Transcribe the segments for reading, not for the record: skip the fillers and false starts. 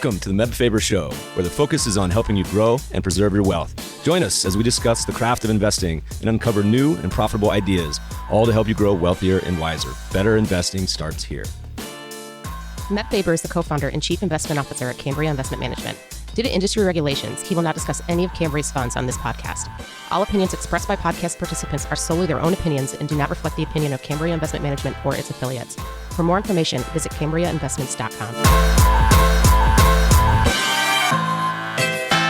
Welcome to the Meb Faber Show, where the focus is on helping you grow and preserve your wealth. Join us as we discuss the craft of investing and uncover new and profitable ideas, all to help you grow wealthier and wiser. Better investing starts here. Meb Faber is the co-founder and chief investment officer at Cambria Investment Management. Due to industry regulations, he will not discuss any of Cambria's funds on this podcast. All opinions expressed by podcast participants are solely their own opinions and do not reflect the opinion of Cambria Investment Management or its affiliates. For more information, visit CambriaInvestments.com.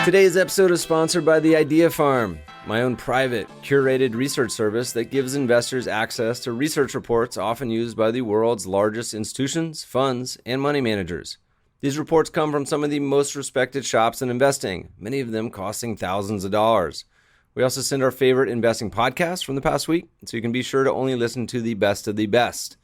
Today's episode is sponsored by the Idea Farm, my own private, curated research service that gives investors access to research reports often used by the world's largest institutions, funds, and money managers. These reports come from some of the most respected shops in investing, many of them costing thousands of dollars. We also send our favorite investing podcasts from the past week, so you can be sure to only listen to the best of the best.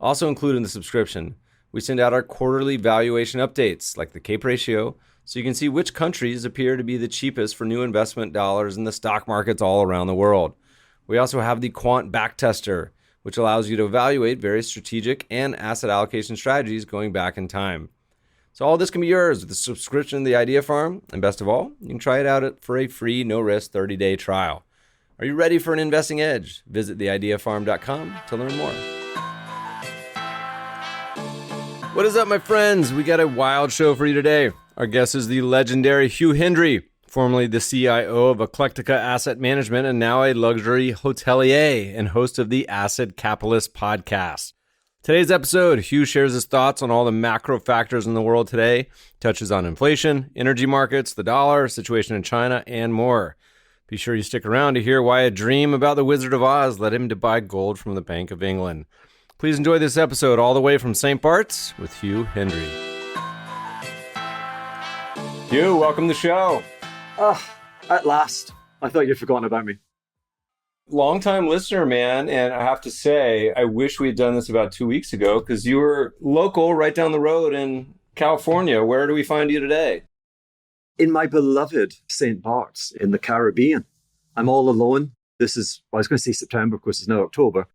Also included in the subscription, we send out our quarterly valuation updates, like the CAPE ratio, so you can see which countries appear to be the cheapest for new investment dollars in the stock markets all around the world. We also have the Quant Backtester, which allows you to evaluate various strategic and asset allocation strategies going back in time. So all this can be yours with the subscription to the Idea Farm, and best of all, you can try it out for a free, no-risk 30-day trial. Are you ready for an investing edge? Visit theideafarm.com to learn more. What is up, my friends? We got a wild show for you today. Our guest is the legendary Hugh Hendry, formerly the CIO of Eclectica Asset Management and now a luxury hotelier and host of the Asset Capitalist podcast. Today's episode, Hugh shares his thoughts on all the macro factors in the world today, touches on inflation, energy markets, the dollar, situation in China, and more. Be sure you stick around to hear why a dream about the Wizard of Oz led him to buy gold from the Bank of England. Please enjoy this episode all the way from St. Bart's with Hugh Hendry. Hugh, welcome to the show. At last. I thought you'd forgotten about me. Longtime listener, man, and I have to say, I wish we had done this about 2 weeks ago because you were local right down the road in California. Where do we find you today? In my beloved St. Bart's in the Caribbean. I'm all alone. I was going to say September, of course, it's now October.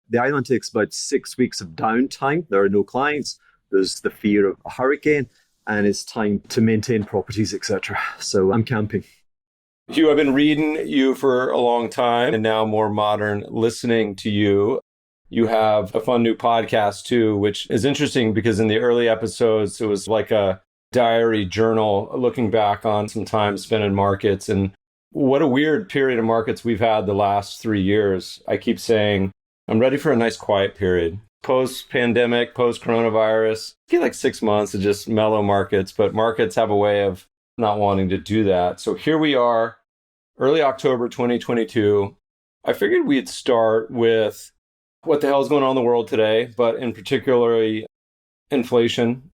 The island takes about 6 weeks of downtime. There are no clients. There's the fear of a hurricane, and it's time to maintain properties, etc. So I'm camping. Hugh, I've been reading you for a long time and now more modern listening to you. You have a fun new podcast too, which is interesting because in the early episodes, it was like a diary journal looking back on some time spent in markets. And what a weird period of markets we've had the last 3 years. I keep saying, I'm ready for a nice quiet period. Post-pandemic, post-coronavirus, get like 6 months of just mellow markets, but markets have a way of not wanting to do that. So here we are, early October 2022. I figured we'd start with what the hell is going on in the world today, but in particularly inflation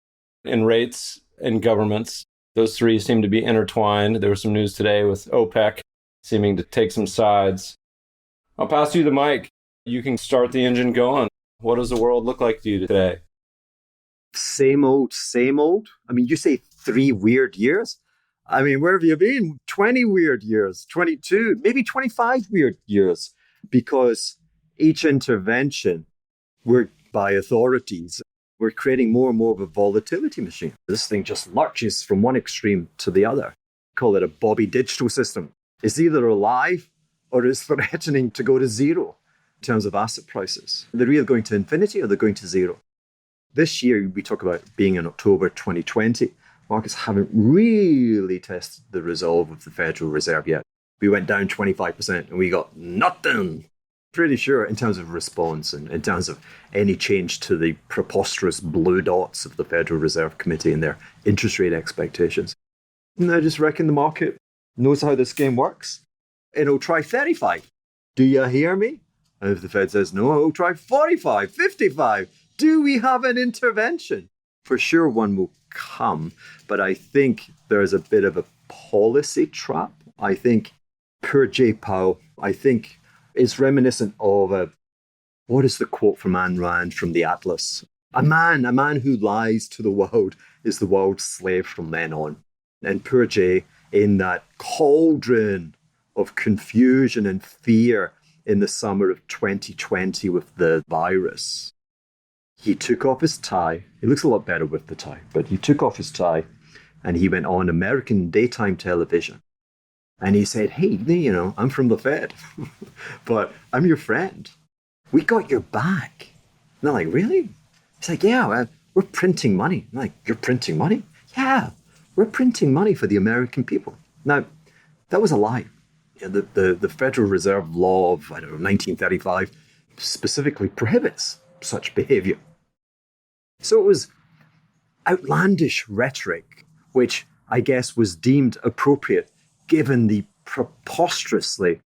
and rates and governments. Those three seem to be intertwined. There was some news today with OPEC seeming to take some sides. I'll pass you the mic. You can start the engine going. What does the world look like to you today? Same old, same old. I mean, you say 3 weird years. I mean, where have you been? 20 weird years, 22, maybe 25 weird years, because each intervention by authorities, we're creating more and more of a volatility machine. This thing just lurches from one extreme to the other. Call it a Bobby digital system. It's either alive or it's threatening to go to zero in terms of asset prices. They're either going to infinity or they're going to zero. This year, we talk about being in October 2020. Markets haven't really tested the resolve of the Federal Reserve yet. We went down 25% and we got nothing. Pretty sure in terms of response and in terms of any change to the preposterous blue dots of the Federal Reserve Committee and their interest rate expectations. And I just reckon the market knows how this game works. It'll try 35. Do you hear me? And if the Fed says no, it'll try 45, 55. Do we have an intervention? For sure one will come, but I think there's a bit of a policy trap. I think poor Jay Powell, is reminiscent of what is the quote from Ayn Rand from the Atlas? A man who lies to the world is the world's slave from then on. And poor Jay, in that cauldron of confusion and fear in the summer of 2020 with the virus, he took off his tie. He looks a lot better with the tie, but he took off his tie, And he went on American daytime television. And he said, hey, I'm from the Fed, but I'm your friend. We got your back. And they're like, really? He's like, yeah, we're printing money. I'm like, you're printing money? Yeah, we're printing money for the American people. Now, that was a lie. The Federal Reserve Law of, 1935 specifically prohibits such behavior. So it was outlandish rhetoric, which I guess was deemed appropriate given the preposterously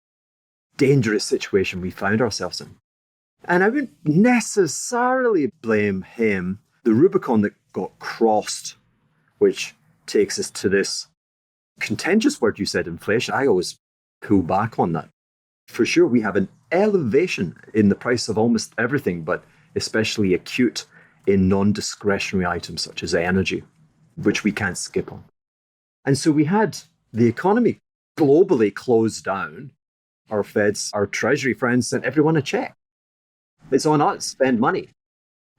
dangerous situation we found ourselves in. And I wouldn't necessarily blame him. The Rubicon that got crossed, which takes us to this contentious word you said, inflation, I always pull back on that. For sure, we have an elevation in the price of almost everything, but especially acute in non-discretionary items such as energy, which we can't skip on. And so we had the economy globally closed down. Our Feds, our Treasury friends sent everyone a check. It's on us, spend money.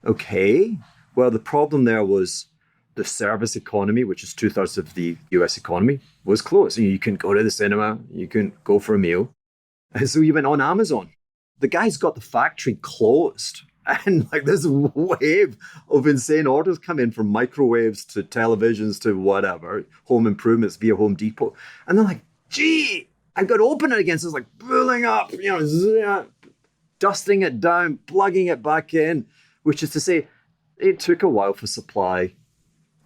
Okay, well, the problem there was the service economy, which is 2/3 of the US economy, was closed. You couldn't go to the cinema, you couldn't go for a meal. And so you went on Amazon. The guy's got the factory closed. And like this wave of insane orders come in from microwaves to televisions to whatever, home improvements via Home Depot. And they're like, gee, I've got to open it again. So it's like building up, dusting it down, plugging it back in, which is to say, it took a while for supply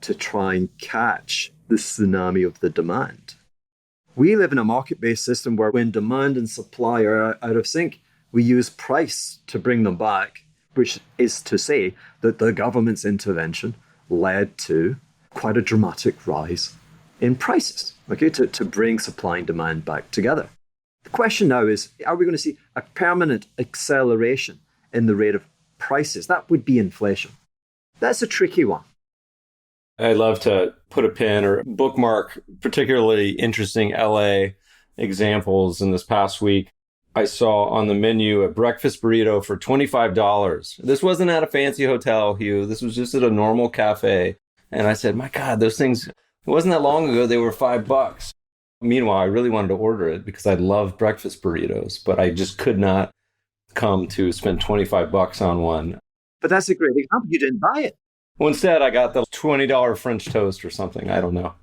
to try and catch the tsunami of the demand. We live in a market-based system where when demand and supply are out of sync, we use price to bring them back, which is to say that the government's intervention led to quite a dramatic rise in prices, to bring supply and demand back together. The question now is, are we going to see a permanent acceleration in the rate of prices? That would be inflation. That's a tricky one. I'd love to put a pin or bookmark particularly interesting LA examples. In this past week, I saw on the menu a breakfast burrito for $25. This wasn't at a fancy hotel, Hugh. This was just at a normal cafe. And I said, my God, those things, it wasn't that long ago, they were $5. Meanwhile, I really wanted to order it because I love breakfast burritos, but I just could not come to spend $25 on one. But that's a great example. You didn't buy it. Well, instead, I got the $20 French toast or something. I don't know.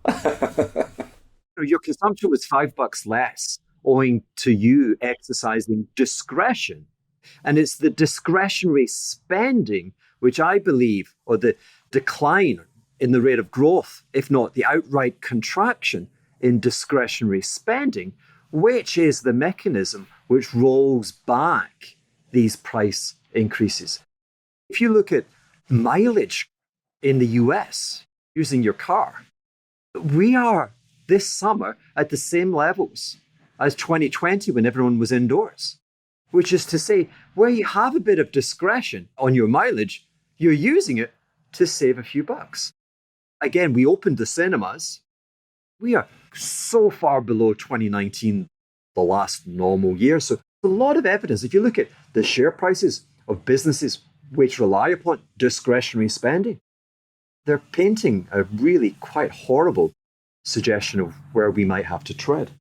Your consumption was $5 less, owing to you exercising discretion. And it's the discretionary spending, which I believe, or the decline in the rate of growth, if not the outright contraction in discretionary spending, which is the mechanism which rolls back these price increases. If you look at mileage in the US using your car, we are this summer at the same levels as 2020 when everyone was indoors, which is to say, where you have a bit of discretion on your mileage, you're using it to save a few bucks. Again, we opened the cinemas. We are so far below 2019, the last normal year. So a lot of evidence. If you look at the share prices of businesses which rely upon discretionary spending, they're painting a really quite horrible suggestion of where we might have to tread.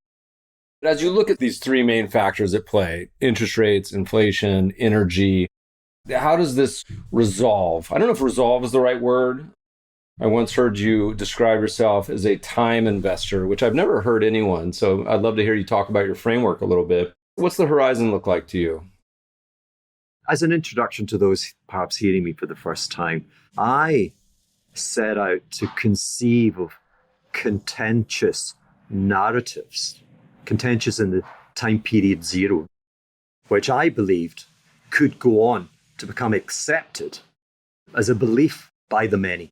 As you look at these three main factors at play, interest rates, inflation, energy, how does this resolve? I don't know if resolve is the right word. I once heard you describe yourself as a time investor, which I've never heard anyone. So I'd love to hear you talk about your framework a little bit. What's the horizon look like to you? As an introduction to those perhaps hearing me for the first time, I set out to conceive of contentious narratives, contentious in the time period zero, which I believed could go on to become accepted as a belief by the many.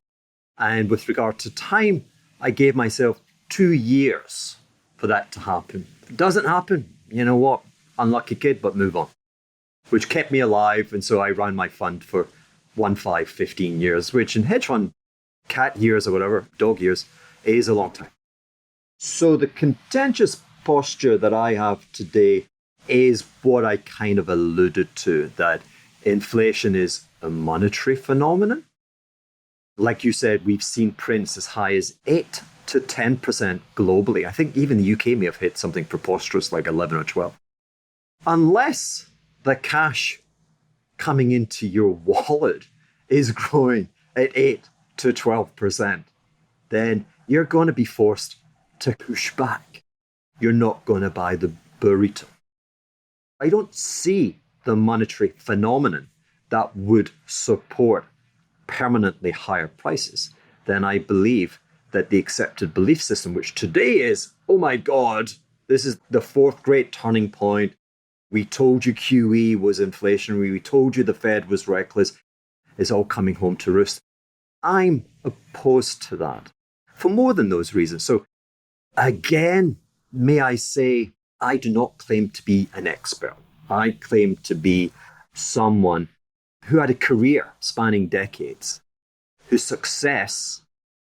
And with regard to time, I gave myself 2 years for that to happen. If it doesn't happen, you know what? Unlucky kid, but move on. Which kept me alive. And so I ran my fund for 15 years, which in hedge fund, cat years or whatever, dog years, is a long time. So the contentious posture that I have today is what I kind of alluded to, that inflation is a monetary phenomenon. Like you said, we've seen prints as high as to 10% globally. I think even the UK may have hit something preposterous like 11 or 12. Unless the cash coming into your wallet is growing at 8 to 12%, then you're going to be forced to push back. You're not going to buy the burrito. I don't see the monetary phenomenon that would support permanently higher prices. Then I believe that the accepted belief system, which today is, oh my God, this is the fourth great turning point. We told you QE was inflationary. We told you the Fed was reckless. Is all coming home to roost. I'm opposed to that for more than those reasons. So again, may I say, I do not claim to be an expert. I claim to be someone who had a career spanning decades, whose success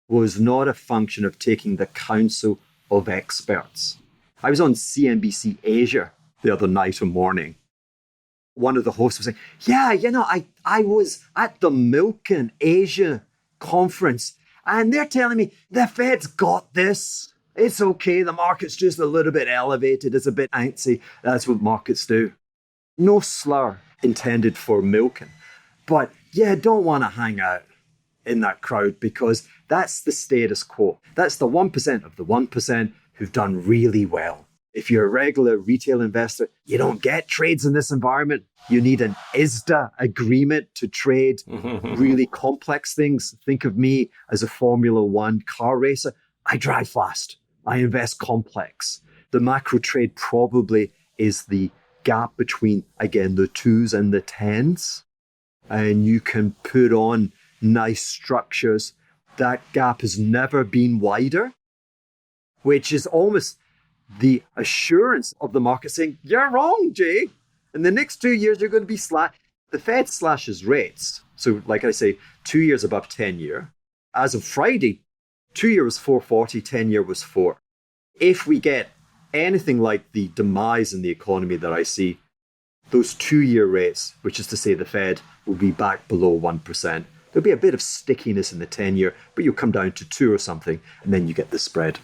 was not a function of taking the counsel of experts. I was on CNBC Asia the other night or morning. One of the hosts was saying, yeah, I was at the Milken Asia conference and they're telling me the Fed's got this. It's okay. The market's just a little bit elevated. It's a bit antsy. That's what markets do. No slur intended for Milken. But yeah, don't want to hang out in that crowd because that's the status quo. That's the 1% of the 1% who've done really well. If you're a regular retail investor, you don't get trades in this environment. You need an ISDA agreement to trade really complex things. Think of me as a Formula One car racer. I drive fast. I invest complex. The macro trade probably is the gap between, again, the 2s and the 10s. And you can put on nice structures. That gap has never been wider, which is almost the assurance of the market saying, you're wrong, Jay. In the next 2 years, you're going to be The Fed slashes rates. So like I say, 2 years above 10-year. As of Friday, 2-year was 4.40, 10-year was 4. If we get anything like the demise in the economy that I see, those 2-year rates, which is to say the Fed will be back below 1%. There'll be a bit of stickiness in the 10-year, but you'll come down to 2 or something, and then you get the spread.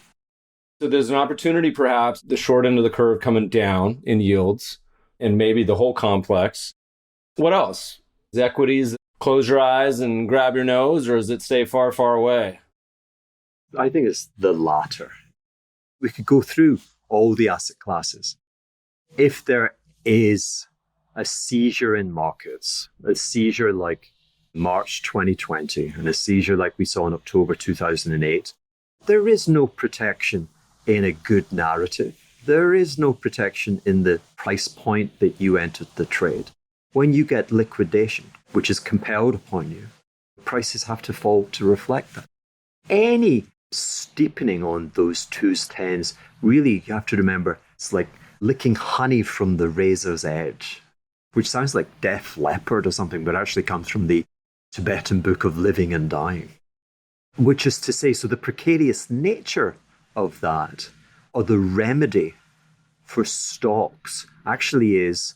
So there's an opportunity, perhaps, the short end of the curve coming down in yields, and maybe the whole complex. What else? Is equities close your eyes and grab your nose, or does it stay far, far away? I think it's the latter. We could go through all the asset classes. If there is a seizure in markets, a seizure like March 2020, and a seizure like we saw in October 2008, there is no protection in a good narrative. There is no protection in the price point that you entered the trade. When you get liquidation, which is compelled upon you, prices have to fall to reflect that. Any steepening on those 2s, 10s, really, you have to remember, it's like licking honey from the razor's edge, which sounds like Def Leppard or something, but actually comes from the Tibetan Book of Living and Dying. Which is to say, so the precarious nature of that, or the remedy for stocks, actually is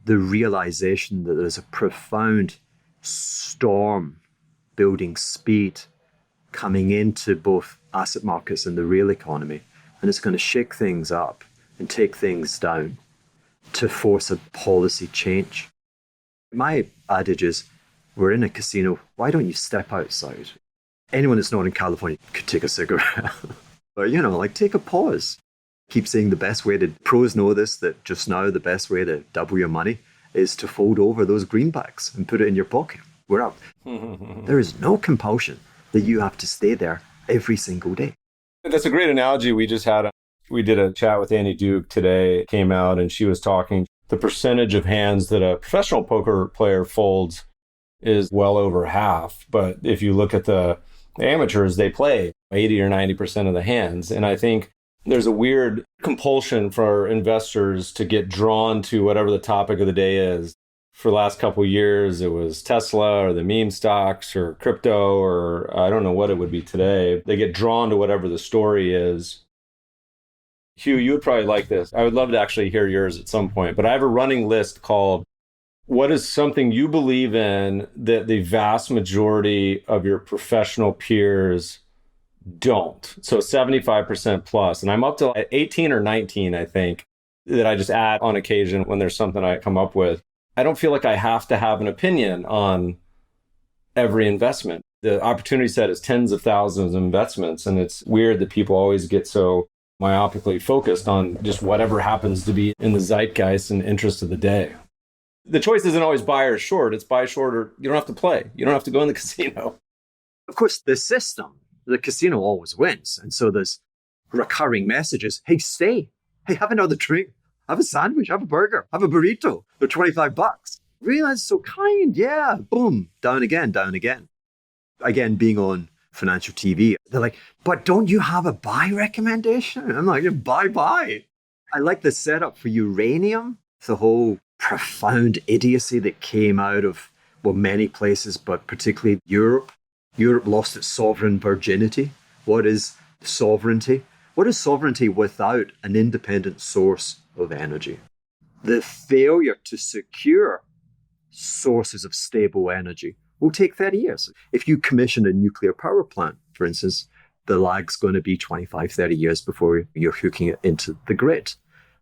the realization that there's a profound storm building speed coming into both asset markets and the real economy. And it's going to shake things up and take things down to force a policy change. My adage is, we're in a casino, why don't you step outside? Anyone that's not in California could take a cigarette. But, take a pause. Keep saying the best way pros know this, that just now the best way to double your money is to fold over those greenbacks and put it in your pocket. We're out. There is no compulsion that you have to stay there every single day. That's a great analogy. We did a chat with Annie Duke today. It came out and she was talking. The percentage of hands that a professional poker player folds is well over half. But if you look at the amateurs, they play 80 or 90% of the hands. And I think there's a weird compulsion for investors to get drawn to whatever the topic of the day is. For the last couple of years, it was Tesla or the meme stocks or crypto, or I don't know what it would be today. They get drawn to whatever the story is. Hugh, you would probably like this. I would love to actually hear yours at some point, but I have a running list called what is something you believe in that the vast majority of your professional peers don't. So 75% plus. And I'm up to 18 or 19, I think, that I just add on occasion when there's something I come up with. I don't feel like I have to have an opinion on every investment. The opportunity set is tens of thousands of investments. And it's weird that people always get so myopically focused on just whatever happens to be in the zeitgeist and interest of the day. The choice isn't always buy or short. It's buy short or you don't have to play. You don't have to go in the casino. Of course, the system, the casino always wins. And so there's recurring messages. Hey, stay. Hey, have another drink. Have a sandwich. Have a burger. Have a burrito. They're $25. Really, that's so kind. Yeah. Boom. Down again, down again. Again, being on financial TV, they're like, but don't you have a buy recommendation? I'm like, buy. I like the setup for uranium. The whole profound idiocy that came out of, well, many places, but particularly Europe. Europe lost its sovereign virginity. What is sovereignty? What is sovereignty without an independent source of energy? The failure to secure sources of stable energy will take 30 years. If you commission a nuclear power plant, for instance, the lag's going to be 25, 30 years before you're hooking it into the grid.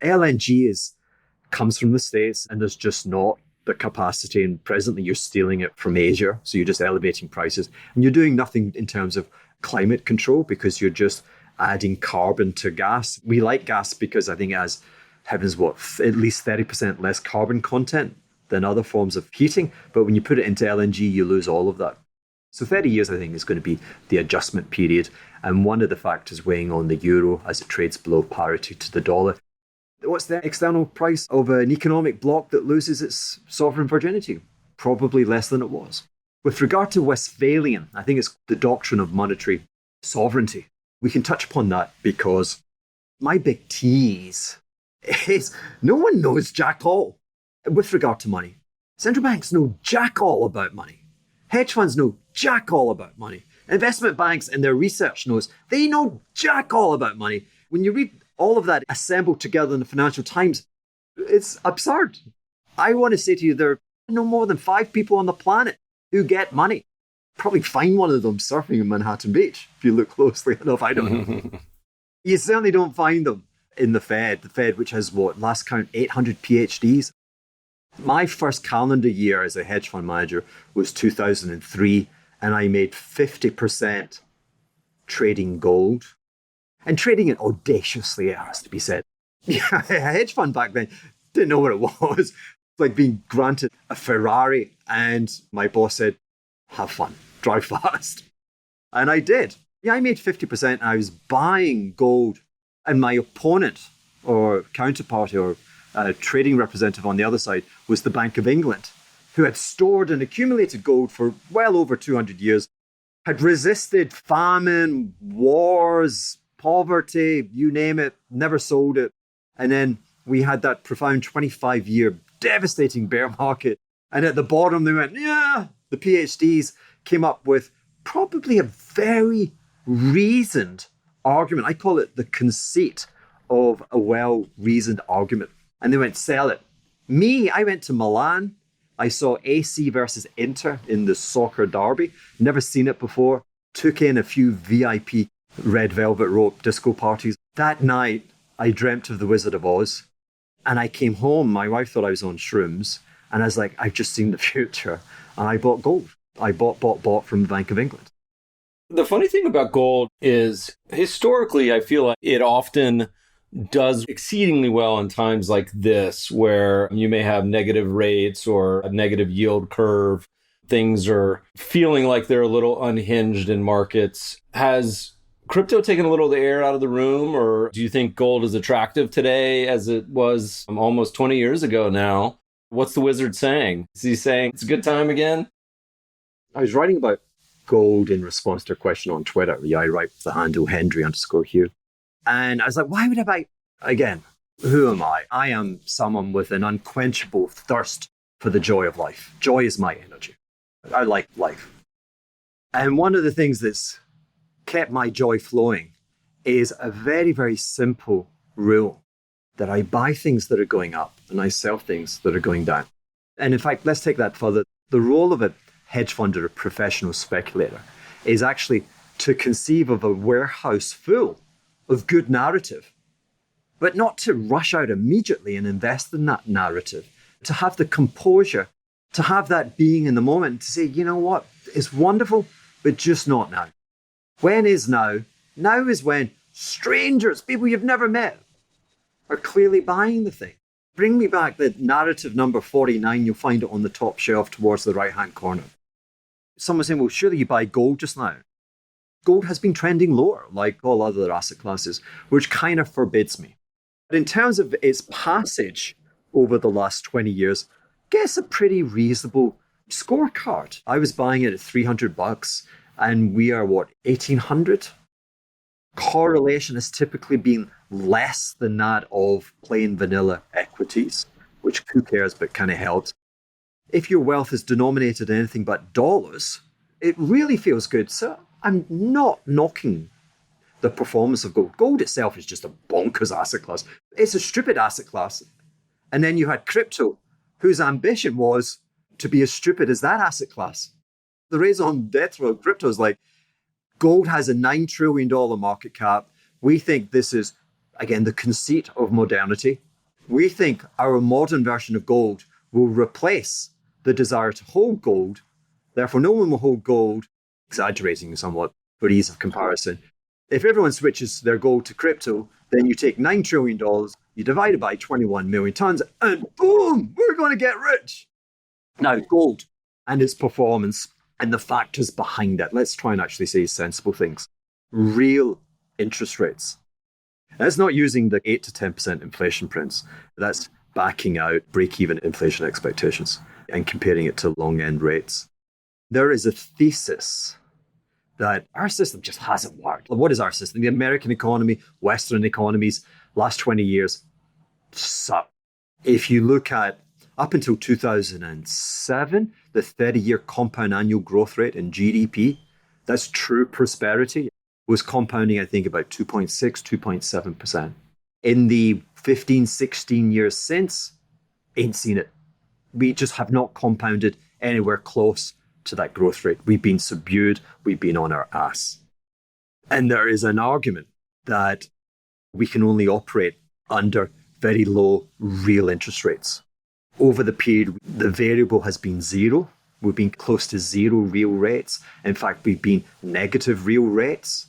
LNG comes from the States, and there's just not the capacity, and presently you're stealing it from Asia, so you're just elevating prices, and you're doing nothing in terms of climate control because you're just adding carbon to gas. We like gas because I think it has, heavens what, at least 30% less carbon content than other forms of heating, but when you put it into LNG, you lose all of that. So 30 years, I think, is going to be the adjustment period, and one of the factors weighing on the euro as it trades below parity to the dollar. What's the external price of an economic bloc that loses its sovereign virginity? Probably less than it was. With regard to Westphalian, I think it's the doctrine of monetary sovereignty. We can touch upon that because my big tease is no one knows jack all with regard to money. Central banks know jack all about money. Hedge funds know jack all about money. Investment banks and their research knows they know jack all about money. When you read all of that assembled together in the Financial Times, it's absurd. I want to say to you, there are no more than 5 people on the planet who get money. Probably find one of them surfing in Manhattan Beach, if you look closely enough. I don't know. You certainly don't find them in the Fed, which has what, last count, 800 PhDs. My first calendar year as a hedge fund manager was 2003, and I made 50% trading gold. And trading it audaciously, it has to be said. Yeah, a hedge fund back then didn't know what it was. It's like being granted a Ferrari, and my boss said, have fun, drive fast. And I did. Yeah, I made 50%. I was buying gold, and my opponent or counterparty or trading representative on the other side was the Bank of England, who had stored and accumulated gold for well over 200 years, had resisted famine, wars, poverty, you name it, never sold it. And then we had that profound 25-year devastating bear market. And at the bottom, they went, yeah, the PhDs came up with probably a very reasoned argument. I call it the conceit of a well-reasoned argument. And they went, sell it. Me, I went to Milan. I saw AC versus Inter in the soccer derby. Never seen it before. Took in a few VIP red velvet rope disco parties. That night, I dreamt of the Wizard of Oz. And I came home. My wife thought I was on shrooms. And I was like, I've just seen the future. And I bought gold. I bought from the Bank of England. The funny thing about gold is, historically, I feel like it often does exceedingly well in times like this, where you may have negative rates or a negative yield curve. Things are feeling like they're a little unhinged in markets. Has crypto taken a little of the air out of the room, or do you think gold is attractive today as it was almost 20 years ago now? What's the wizard saying? Is he saying it's a good time again? I was writing about gold in response to a question on Twitter. Yeah, I write the handle Hendry_Hugh. And I was like, why would I buy? Again, who am I? I am someone with an unquenchable thirst for the joy of life. Joy is my energy. I like life. And one of the things that's kept my joy flowing is a very, very simple rule that I buy things that are going up and I sell things that are going down. And in fact, let's take that further. The role of a hedge fund or a professional speculator is actually to conceive of a warehouse full of good narrative, but not to rush out immediately and invest in that narrative, to have the composure, to have that being in the moment, to say, you know what, it's wonderful, but just not now. When is now? Now is when strangers, people you've never met, are clearly buying the thing. Bring me back the narrative number 49. You'll find it on the top shelf towards the right-hand corner. Someone's saying, well, surely you buy gold just now. Gold has been trending lower, like all other asset classes, which kind of forbids me. But in terms of its passage over the last 20 years, I guess a pretty reasonable scorecard. I was buying it at $300 and we are, 1,800? Correlation has typically been less than that of plain vanilla equities, which who cares, but kind of helps. If your wealth is denominated in anything but dollars, it really feels good. So I'm not knocking the performance of gold. Gold itself is just a bonkers asset class. It's a stupid asset class. And then you had crypto, whose ambition was to be as stupid as that asset class. The raison d'etre of crypto is like, gold has a $9 trillion market cap. We think this is, again, the conceit of modernity. We think our modern version of gold will replace the desire to hold gold. Therefore, no one will hold gold, exaggerating somewhat for ease of comparison. If everyone switches their gold to crypto, then you take $9 trillion, you divide it by 21 million tons, and boom, we're going to get rich. Now, gold and its performance and the factors behind it. Let's try and actually say sensible things. Real interest rates. That's not using the 8 to 10% inflation prints. That's backing out break-even inflation expectations and comparing it to long-end rates. There is a thesis that our system just hasn't worked. What is our system? The American economy, Western economies, last 20 years suck. If you look at up until 2007, the 30-year compound annual growth rate in GDP, that's true prosperity, was compounding, I think, about 2.6, 2.7%. In the 15, 16 years since, ain't seen it. We just have not compounded anywhere close to that growth rate. We've been subdued. We've been on our ass. And there is an argument that we can only operate under very low real interest rates. Over the period, the variable has been zero. We've been close to zero real rates. In fact, we've been negative real rates.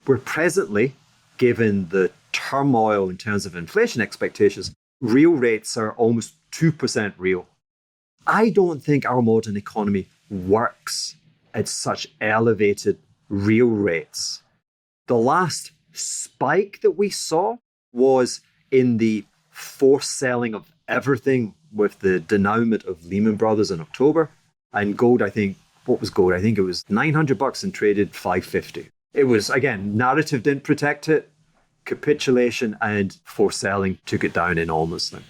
We're presently, given the turmoil in terms of inflation expectations, real rates are almost 2% real. I don't think our modern economy works at such elevated real rates. The last spike that we saw was in the forced selling of everything with the denouement of Lehman Brothers in October. And gold, I think, what was gold? I think it was $900 and traded $550. It was, again, narrative didn't protect it. Capitulation and forced selling took it down enormously.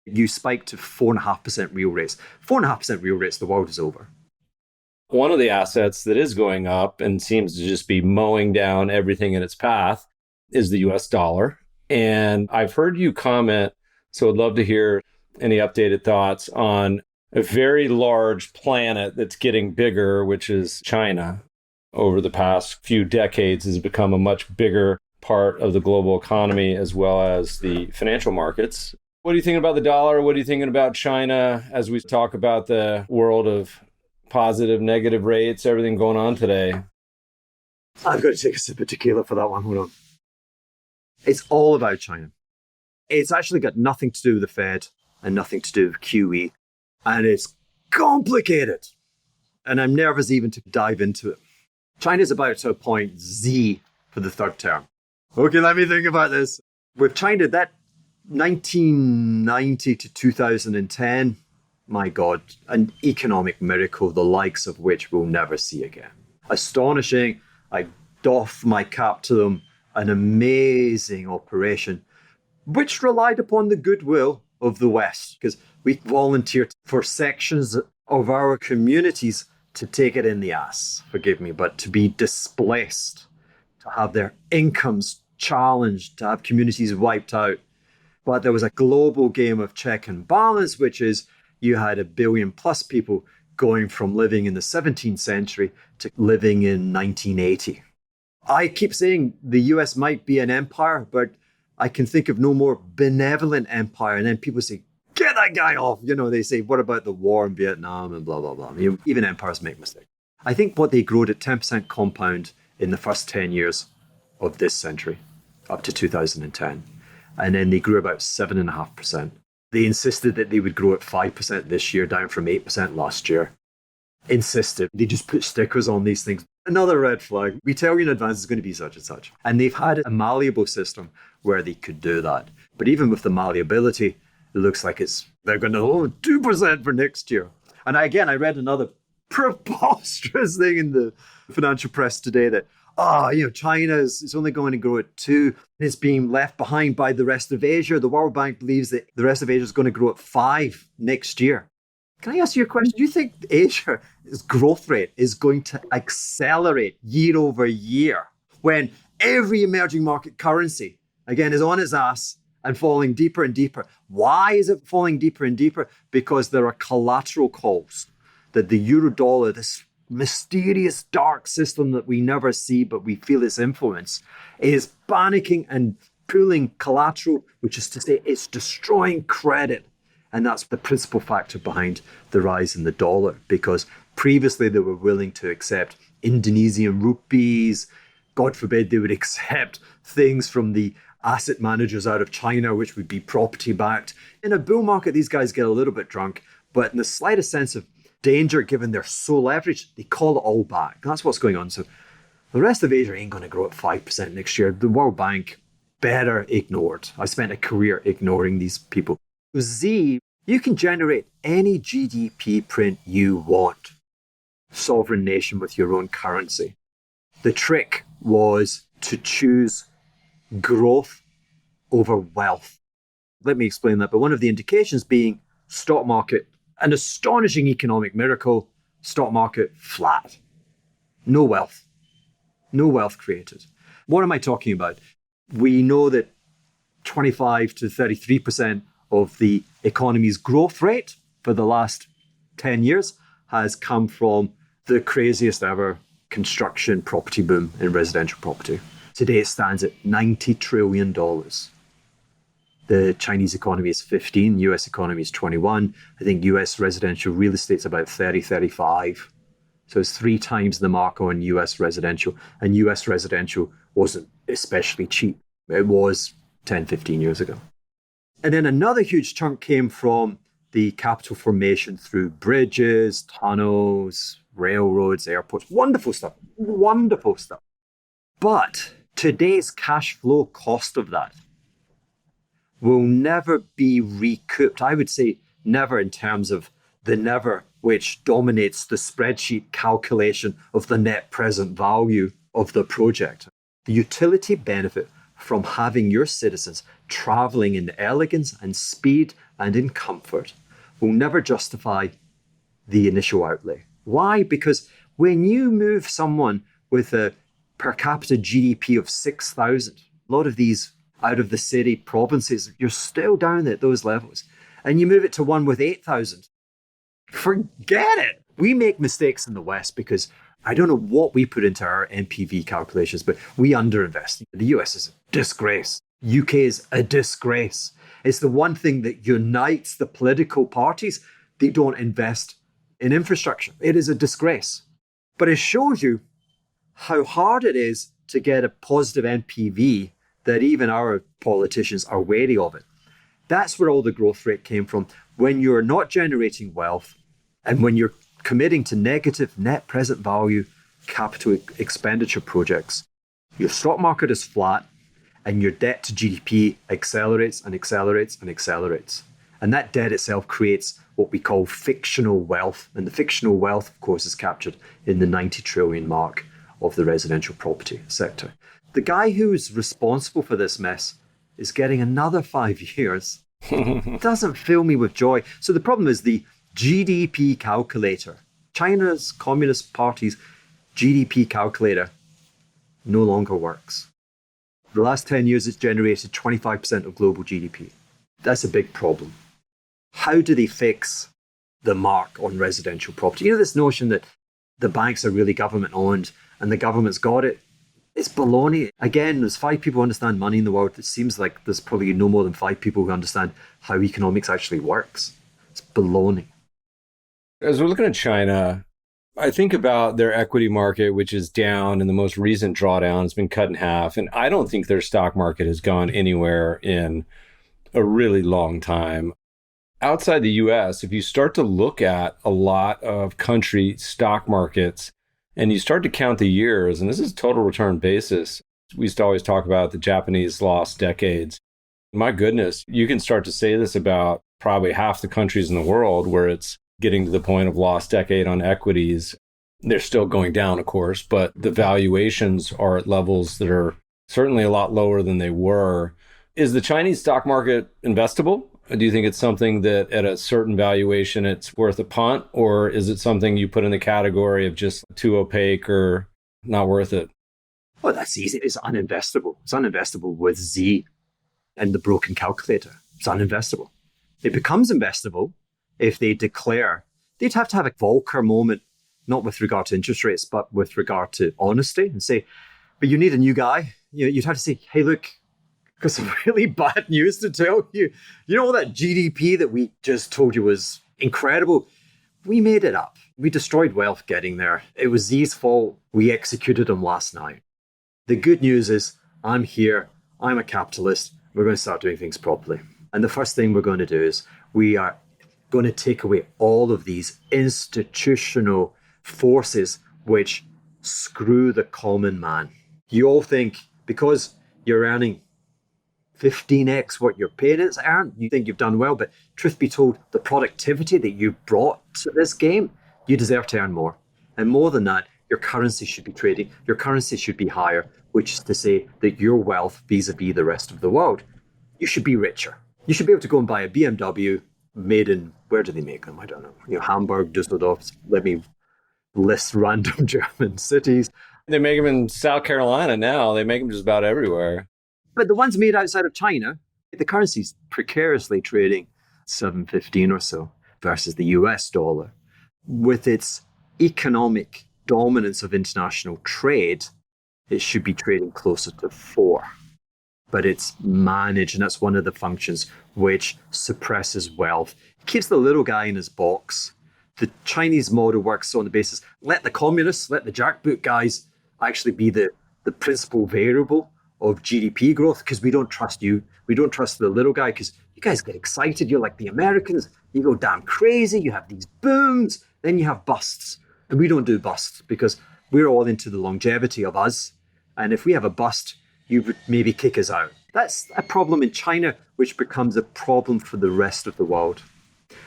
You spiked to 4.5% real rates. 4.5% real rates, the world is over. One of the assets that is going up and seems to just be mowing down everything in its path is the US dollar. And I've heard you comment, so I'd love to hear any updated thoughts on a very large planet that's getting bigger, which is China. Over the past few decades has become a much bigger part of the global economy as well as the financial markets. What are you thinking about the dollar? What are you thinking about China as we talk about the world of positive, negative rates, everything going on today? I've got to take a sip of tequila for that one. Hold on. It's all about China. It's actually got nothing to do with the Fed and nothing to do with QE. And it's complicated. And I'm nervous even to dive into it. China's about to appoint Z for the third term. Okay, let me think about this. With China, that 1990 to 2010, my God, an economic miracle, the likes of which we'll never see again. Astonishing. I doff my cap to them. An amazing operation, which relied upon the goodwill of the West, because we volunteered for sections of our communities to take it in the ass, forgive me, but to be displaced, to have their incomes challenged, to have communities wiped out. But there was a global game of check and balance, which is you had 1 billion plus people going from living in the 17th century to living in 1980. I keep saying the US might be an empire, but I can think of no more benevolent empire. And then people say, get that guy off. They say, what about the war in Vietnam and blah, blah, blah. Even empires make mistakes. I think what they growed at 10% compound in the first 10 years of this century, up to 2010. And then they grew about 7.5%. They insisted that they would grow at 5% this year, down from 8% last year. Insisted. They just put stickers on these things. Another red flag. We tell you in advance it's going to be such and such. And they've had a malleable system where they could do that. But even with the malleability, it looks like they're going to 2% for next year. And I read another preposterous thing in the financial press today that, China is only going to grow at 2%. It's being left behind by the rest of Asia. The World Bank believes that the rest of Asia is going to grow at 5% next year. Can I ask you a question? Do you think Asia's growth rate is going to accelerate year over year when every emerging market currency, again, is on its ass and falling deeper and deeper? Why is it falling deeper and deeper? Because there are collateral calls that the euro dollar, this mysterious dark system that we never see, but we feel its influence, is panicking and pulling collateral, which is to say it's destroying credit. And that's the principal factor behind the rise in the dollar, because previously they were willing to accept Indonesian rupees. God forbid they would accept things from the asset managers out of China, which would be property backed. In a bull market, these guys get a little bit drunk, but in the slightest sense of danger, given they're so leveraged, they call it all back. That's what's going on. So the rest of Asia ain't going to grow at 5% next year. The World Bank, better ignored. I spent a career ignoring these people. Z, you can generate any GDP print you want. Sovereign nation with your own currency. The trick was to choose growth over wealth. Let me explain that. But one of the indications being stock market, an astonishing economic miracle, stock market flat. No wealth. No wealth created. What am I talking about? We know that 25 to 33% of the economy's growth rate for the last 10 years has come from the craziest ever construction property boom in residential property. Today it stands at $90 trillion. The Chinese economy is 15, US economy is 21. I think US residential real estate's about 30, 35. So it's 3 times the mark on US residential. And US residential wasn't especially cheap. It was 10, 15 years ago. And then another huge chunk came from the capital formation through bridges, tunnels, railroads, airports. Wonderful stuff. Wonderful stuff. But today's cash flow cost of that will never be recouped. I would say never in terms of the never, which dominates the spreadsheet calculation of the net present value of the project. The utility benefit from having your citizens traveling in elegance and speed and in comfort will never justify the initial outlay. Why? Because when you move someone with a per capita GDP of 6,000, a lot of these out of the city provinces, you're still down at those levels. And you move it to one with 8,000. Forget it. We make mistakes in the West because I don't know what we put into our NPV calculations, but we underinvest. The US is a disgrace. UK is a disgrace. It's the one thing that unites the political parties. They don't invest in infrastructure. It is a disgrace. But it shows you how hard it is to get a positive NPV that even our politicians are wary of it. That's where all the growth rate came from. When you're not generating wealth and when you're committing to negative net present value capital expenditure projects, your stock market is flat and your debt to GDP accelerates and accelerates and accelerates. And that debt itself creates what we call fictional wealth. And the fictional wealth, of course, is captured in the 90 trillion mark of the residential property sector. The guy who's responsible for this mess is getting another 5 years. It doesn't fill me with joy. So the problem is the GDP calculator. China's Communist Party's GDP calculator no longer works. The last 10 years, it's generated 25% of global GDP. That's a big problem. How do they fix the mark on residential property? You know, this notion that the banks are really government owned and the government's got it. It's baloney. Again, there's 5 people who understand money in the world. It seems like there's probably no more than 5 people who understand how economics actually works. It's baloney. As we're looking at China, I think about their equity market, which is down, and the most recent drawdown has been cut in half. And I don't think their stock market has gone anywhere in a really long time. Outside the US, if you start to look at a lot of country stock markets and you start to count the years, and this is total return basis, we used to always talk about the Japanese lost decades. My goodness, you can start to say this about probably half the countries in the world where it's getting to the point of lost decade on equities. They're still going down, of course, but the valuations are at levels that are certainly a lot lower than they were. Is the Chinese stock market investable? Do you think it's something that at a certain valuation it's worth a punt, or is it something you put in the category of just too opaque or not worth it? Well, that's easy. It's uninvestable. It's uninvestable with Z and the broken calculator. It's uninvestable. It becomes investable if they declare. They'd have to have a Volcker moment, not with regard to interest rates, but with regard to honesty, and say, but you need a new guy. You'd have to say, hey, look, got some really bad news to tell you. You know, all that GDP that we just told you was incredible. We made it up. We destroyed wealth getting there. It was Z's fault. We executed him last night. The good news is I'm here. I'm a capitalist. We're going to start doing things properly. And the first thing we're going to do is we are going to take away all of these institutional forces which screw the common man. You all think because you're earning 15x what your parents earn, you think you've done well, but truth be told, the productivity that you brought to this game, you deserve to earn more. And more than that, your currency should be trading, your currency should be higher, which is to say that your wealth vis-a-vis the rest of the world, you should be richer. You should be able to go and buy a BMW made in, where do they make them? I don't know. Hamburg, Dusseldorf, let me list random German cities. They make them in South Carolina now. They make them just about everywhere. But the ones made outside of China, the currency's precariously trading 7.15 or so versus the US dollar. With its economic dominance of international trade, it should be trading closer to 4. But it's managed, and that's one of the functions which suppresses wealth. It keeps the little guy in his box. The Chinese model works on the basis, let the communists, let the jackboot guys actually be the principal variable of GDP growth, because we don't trust you. We don't trust the little guy because you guys get excited. You're like the Americans. You go damn crazy. You have these booms. Then you have busts. And we don't do busts because we're all into the longevity of us. And if we have a bust, you would maybe kick us out. That's a problem in China, which becomes a problem for the rest of the world.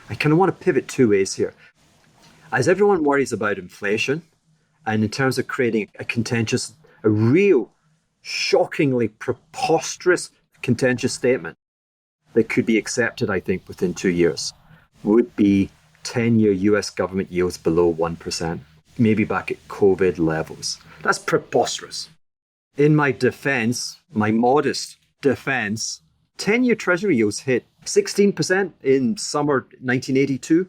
I kind of want to pivot 2 ways here. As everyone worries about inflation, and in terms of creating a real shockingly preposterous, contentious statement that could be accepted, I think, within 2 years, would be 10-year US government yields below 1%, maybe back at COVID levels. That's preposterous. In my defense, my modest defense, 10-year Treasury yields hit 16% in summer 1982.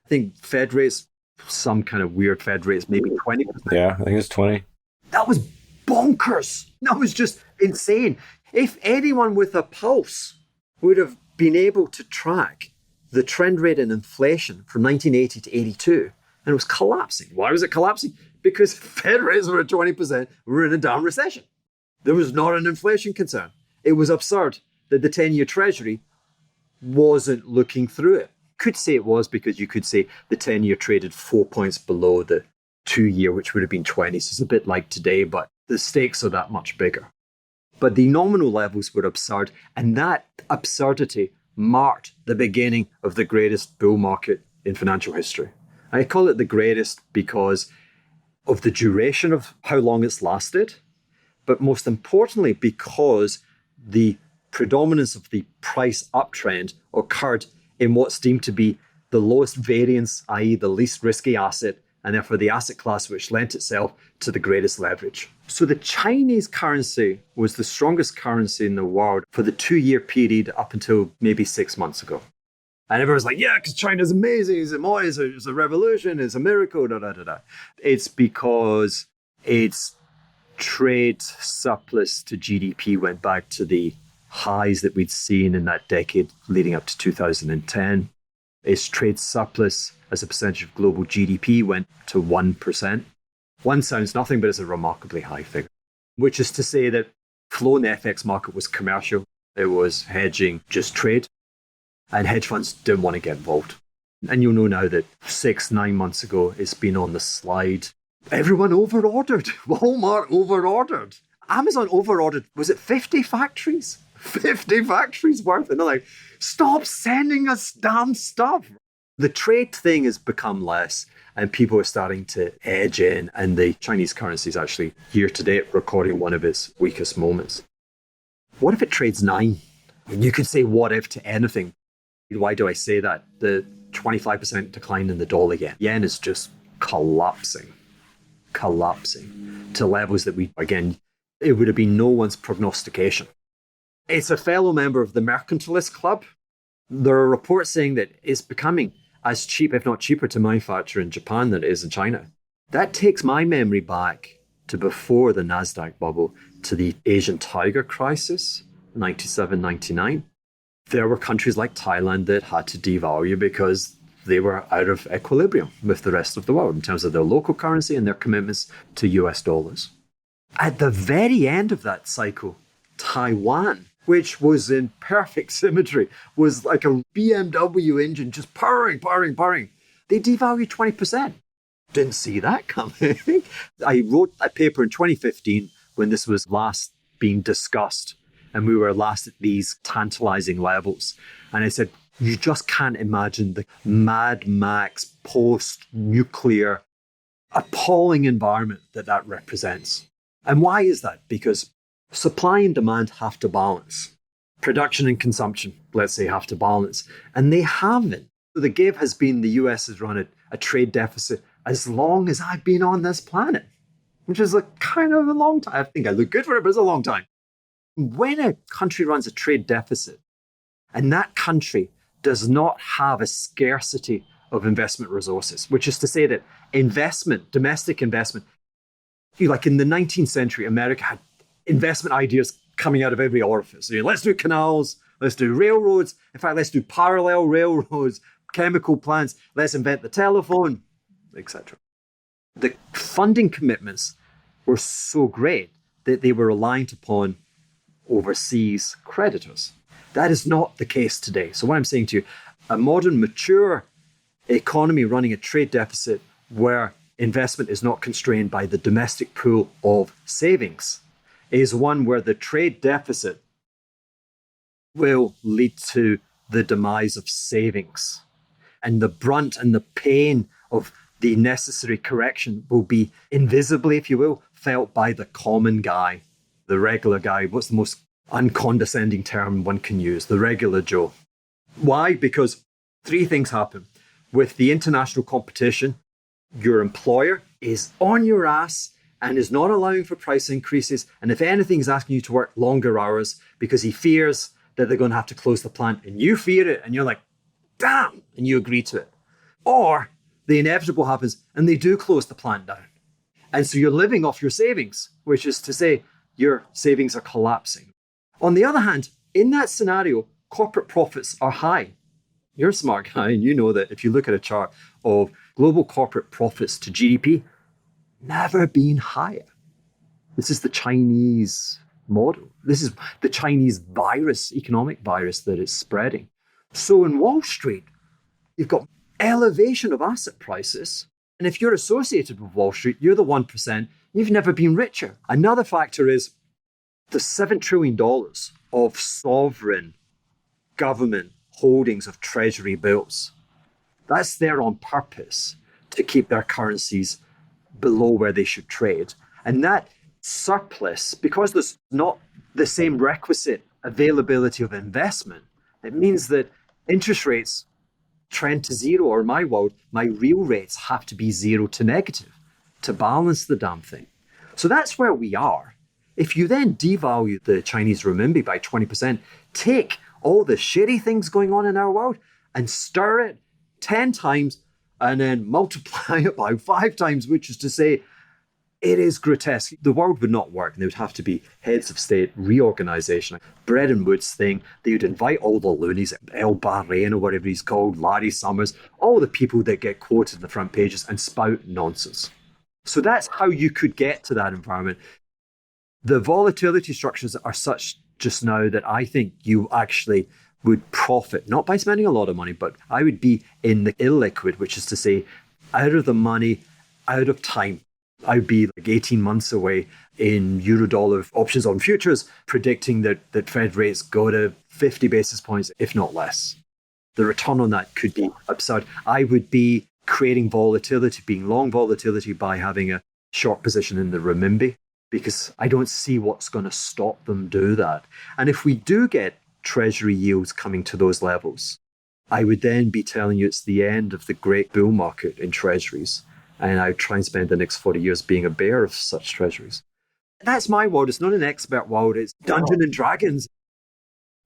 I think Fed rates, some kind of weird Fed rates, maybe 20%. Yeah, I think it's 20. That was bonkers. That was just insane. If anyone with a pulse would have been able to track the trend rate in inflation from 1980 to 82, and it was collapsing. Why was it collapsing? Because Fed rates were at 20%. We were in a down recession. There was not an inflation concern. It was absurd that the 10-year Treasury wasn't looking through it. Could say it was because you could say the 10-year traded 4 points below the 2-year, which would have been 20. So it's a bit like today, but the stakes are that much bigger. But the nominal levels were absurd, and that absurdity marked the beginning of the greatest bull market in financial history. I call it the greatest because of the duration of how long it's lasted, but most importantly, because the predominance of the price uptrend occurred in what's deemed to be the lowest variance, i.e. the least risky asset, and therefore the asset class which lent itself to the greatest leverage. So the Chinese currency was the strongest currency in the world for the 2-year period up until maybe 6 months ago. And everyone's like, yeah, because China's amazing, it's a revolution, it's a miracle, da, da, da, da. It's because it's trade surplus to GDP went back to the highs that we'd seen in that decade leading up to 2010. Its trade surplus as a percentage of global GDP went to 1%. One sounds nothing, but it's a remarkably high figure, which is to say that flow in the FX market was commercial. It was hedging just trade, and hedge funds didn't want to get involved. And you'll know now that 6-9 months ago, it's been on the slide. Everyone overordered. Walmart overordered. Amazon overordered. Was it 50 factories? 50 factories worth. And they're like, stop sending us damn stuff. The trade thing has become less, and people are starting to edge in. And the Chinese currency is actually year to date recording one of its weakest moments. What if it trades 9? You could say what if to anything. Why do I say that? The 25% decline in the dollar yen is just collapsing to levels that it would have been no one's prognostication. It's a fellow member of the Mercantilist Club. There are reports saying that it's becoming as cheap, if not cheaper, to manufacture in Japan than it is in China. That takes my memory back to before the NASDAQ bubble, to the Asian tiger crisis, 97, 99. There were countries like Thailand that had to devalue because they were out of equilibrium with the rest of the world in terms of their local currency and their commitments to US dollars. At the very end of that cycle, Taiwan, which was in perfect symmetry, was like a BMW engine just purring. They devalued 20%. Didn't see that coming. I wrote a paper in 2015 when this was last being discussed, and we were last at these tantalizing levels. And I said, you just can't imagine the Mad Max post-nuclear appalling environment that represents. And why is that? Because supply and demand have to balance. Production and consumption, let's say, have to balance. And they haven't. The give has been the US has run a trade deficit as long as I've been on this planet, which is a kind of a long time. I think I look good for it, but it's a long time. When a country runs a trade deficit and that country does not have a scarcity of investment resources, which is to say that investment, domestic investment, like in the 19th century, America had investment ideas coming out of every orifice. Let's do canals, let's do railroads. In fact, let's do parallel railroads, chemical plants, let's invent the telephone, etc. The funding commitments were so great that they were reliant upon overseas creditors. That is not the case today. So what I'm saying to you, a modern, mature economy running a trade deficit where investment is not constrained by the domestic pool of savings is one where the trade deficit will lead to the demise of savings. And the brunt and the pain of the necessary correction will be invisibly, if you will, felt by the common guy, the regular guy. What's the most uncondescending term one can use? The regular Joe. Why? Because 3 things happen. With the international competition, your employer is on your ass and is not allowing for price increases. And if anything, is asking you to work longer hours because he fears that they're going to have to close the plant. And you fear it and you're like, damn, and you agree to it. Or the inevitable happens and they do close the plant down. And so you're living off your savings, which is to say your savings are collapsing. On the other hand, in that scenario, corporate profits are high. You're a smart guy, and you know that if you look at a chart of global corporate profits to GDP, never been higher. This is the Chinese model. This is the Chinese virus, economic virus that is spreading. So in Wall Street, you've got elevation of asset prices. And if you're associated with Wall Street, you're the 1%. You've never been richer. Another factor is the $7 trillion of sovereign government holdings of treasury bills. That's there on purpose to keep their currencies below where they should trade. And that surplus, because there's not the same requisite availability of investment, it means that interest rates trend to zero, or in my world, my real rates have to be 0 to negative to balance the damn thing. So that's where we are. If you then devalue the Chinese renminbi by 20%, take all the shitty things going on in our world and stir it 10 times and then multiply it by 5 times, which is to say It is grotesque. The world would not work. And there would have to be heads of state reorganization. Bretton Woods thing. They would invite all the loonies, El Bahrain or whatever he's called, Larry Summers, all the people that get quoted in the front pages and spout nonsense. So that's how you could get to that environment. The volatility structures are such just now that I think you actually would profit, not by spending a lot of money, but I would be in the illiquid, which is to say, out of the money, out of time. I'd be like 18 months away in Eurodollar options on futures, predicting that Fed rates go to 50 basis points, if not less. The return on that could be absurd. I would be creating volatility, being long volatility by having a short position in the renminbi, because I don't see what's going to stop them do that. And if we do get treasury yields coming to those levels, I would then be telling you it's the end of the great bull market in treasuries. And I would try and spend the next 40 years being a bear of such treasuries. That's my world. It's not an expert world. It's Dungeons and Dragons.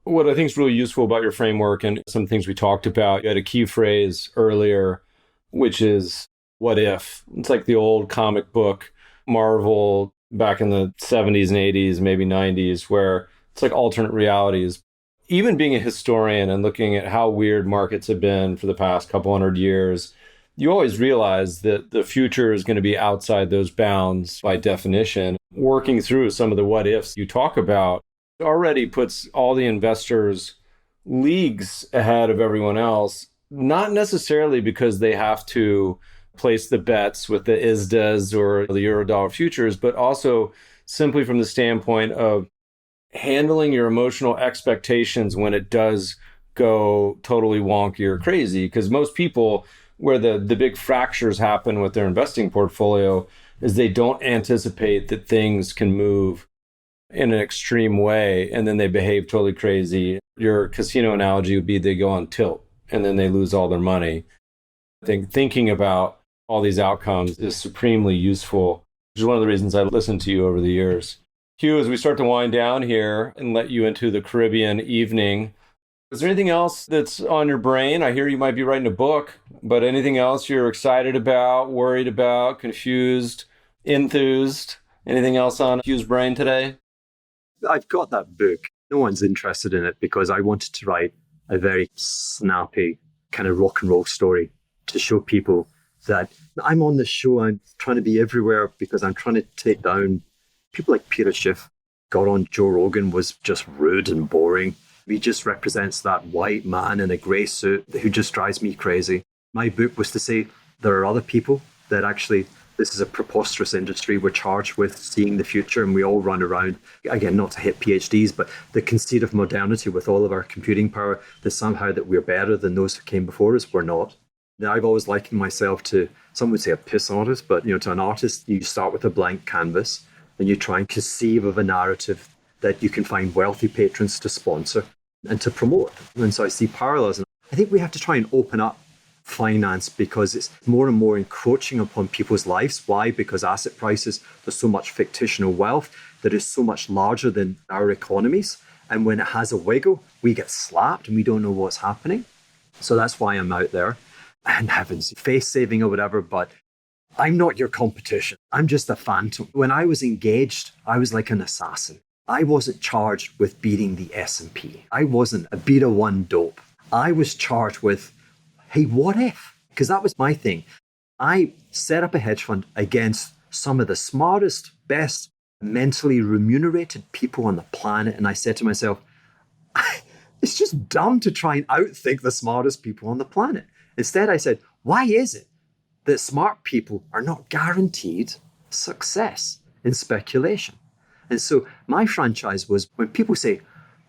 What I think is really useful about your framework and some things we talked about, you had a key phrase earlier, which is what if? It's like the old comic book Marvel back in the 70s and 80s, maybe 90s, where it's like alternate realities. Even being a historian and looking at how weird markets have been for the past couple hundred years, you always realize that the future is going to be outside those bounds by definition. Working through some of the what ifs you talk about already puts all the investors leagues ahead of everyone else, not necessarily because they have to place the bets with the ISDAs or the Eurodollar futures, but also simply from the standpoint of handling your emotional expectations when it does go totally wonky or crazy. Because most people, where the big fractures happen with their investing portfolio, is they don't anticipate that things can move in an extreme way and then they behave totally crazy. Your casino analogy would be they go on tilt and then they lose all their money. I think thinking about all these outcomes is supremely useful, which is one of the reasons I listened to you over the years. Hugh, as we start to wind down here and let you into the Caribbean evening, is there anything else that's on your brain? I hear you might be writing a book, but anything else you're excited about, worried about, confused, enthused? Anything else on Hugh's brain today? I've got that book. No one's interested in it because I wanted to write a very snappy kind of rock and roll story to show people that I'm on the show. I'm trying to be everywhere because I'm trying to take down people like Peter Schiff. Got on Joe Rogan, was just rude and boring. He just represents that white man in a grey suit who just drives me crazy. My book was to say there are other people that actually, this is a preposterous industry. We're charged with seeing the future and we all run around, again, not to hit PhDs, but the conceit of modernity with all of our computing power, that somehow that we're better than those who came before us. We're not. Now, I've always likened myself to, some would say a piss artist, but to an artist, you start with a blank canvas and you try and conceive of a narrative that you can find wealthy patrons to sponsor and to promote. And so I see parallels. And I think we have to try and open up finance because it's more and more encroaching upon people's lives. Why? Because asset prices, there's so much fictional wealth that is so much larger than our economies. And when it has a wiggle, we get slapped and we don't know what's happening. So that's why I'm out there. And heavens, face saving or whatever, but I'm not your competition. I'm just a phantom. When I was engaged, I was like an assassin. I wasn't charged with beating the S&P. I wasn't a beta 1 dope. I was charged with, hey, what if? Because that was my thing. I set up a hedge fund against some of the smartest, best, mentally remunerated people on the planet. And I said to myself, it's just dumb to try and outthink the smartest people on the planet. Instead, I said, why is it that smart people are not guaranteed success in speculation? And so my franchise was when people say,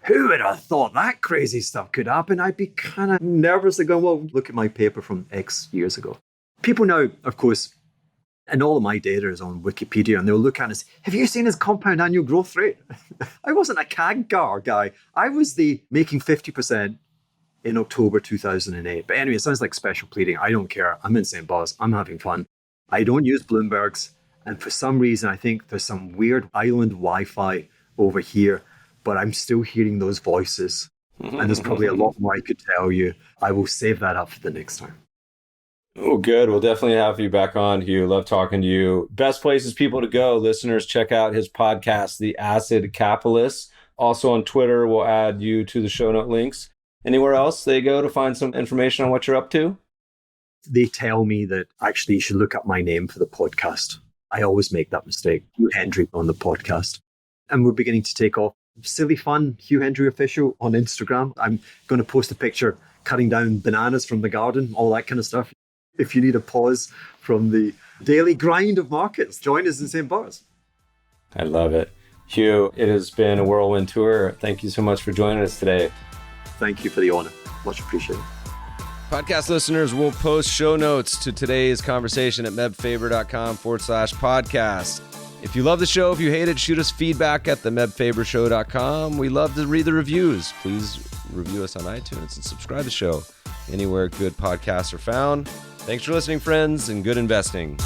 who would have thought that crazy stuff could happen? I'd be kind of nervously going, well, look at my paper from X years ago. People now, of course, and all of my data is on Wikipedia, and they'll look at it and say, have you seen his compound annual growth rate? I wasn't a CAGR guy. I was the making 50% in October 2008. But anyway, it sounds like special pleading. I don't care. I'm in St. Bart's. I'm having fun. I don't use Bloomberg's. And for some reason, I think there's some weird island Wi-Fi over here, but I'm still hearing those voices. And there's probably a lot more I could tell you. I will save that up for the next time. Oh, good. We'll definitely have you back on, Hugh. Love talking to you. Best places people to go. Listeners, check out his podcast, The Acid Capitalist. Also on Twitter, we'll add you to the show note links. Anywhere else they go to find some information on what you're up to? They tell me that actually you should look up my name for the podcast. I always make that mistake. Hugh Hendry on the podcast. And we're beginning to take off. Silly fun, Hugh Hendry Official on Instagram. I'm going to post a picture cutting down bananas from the garden, all that kind of stuff. If you need a pause from the daily grind of markets, join us in St. Bart's. I love it. Hugh, it has been a whirlwind tour. Thank you so much for joining us today. Thank you for the honor. Much appreciated. Podcast listeners will post show notes to today's conversation at mebfaber.com/podcast. If you love the show, if you hate it, shoot us feedback at themebfabershow.com. We love to read the reviews. Please review us on iTunes and subscribe to the show anywhere good podcasts are found. Thanks for listening, friends, and good investing.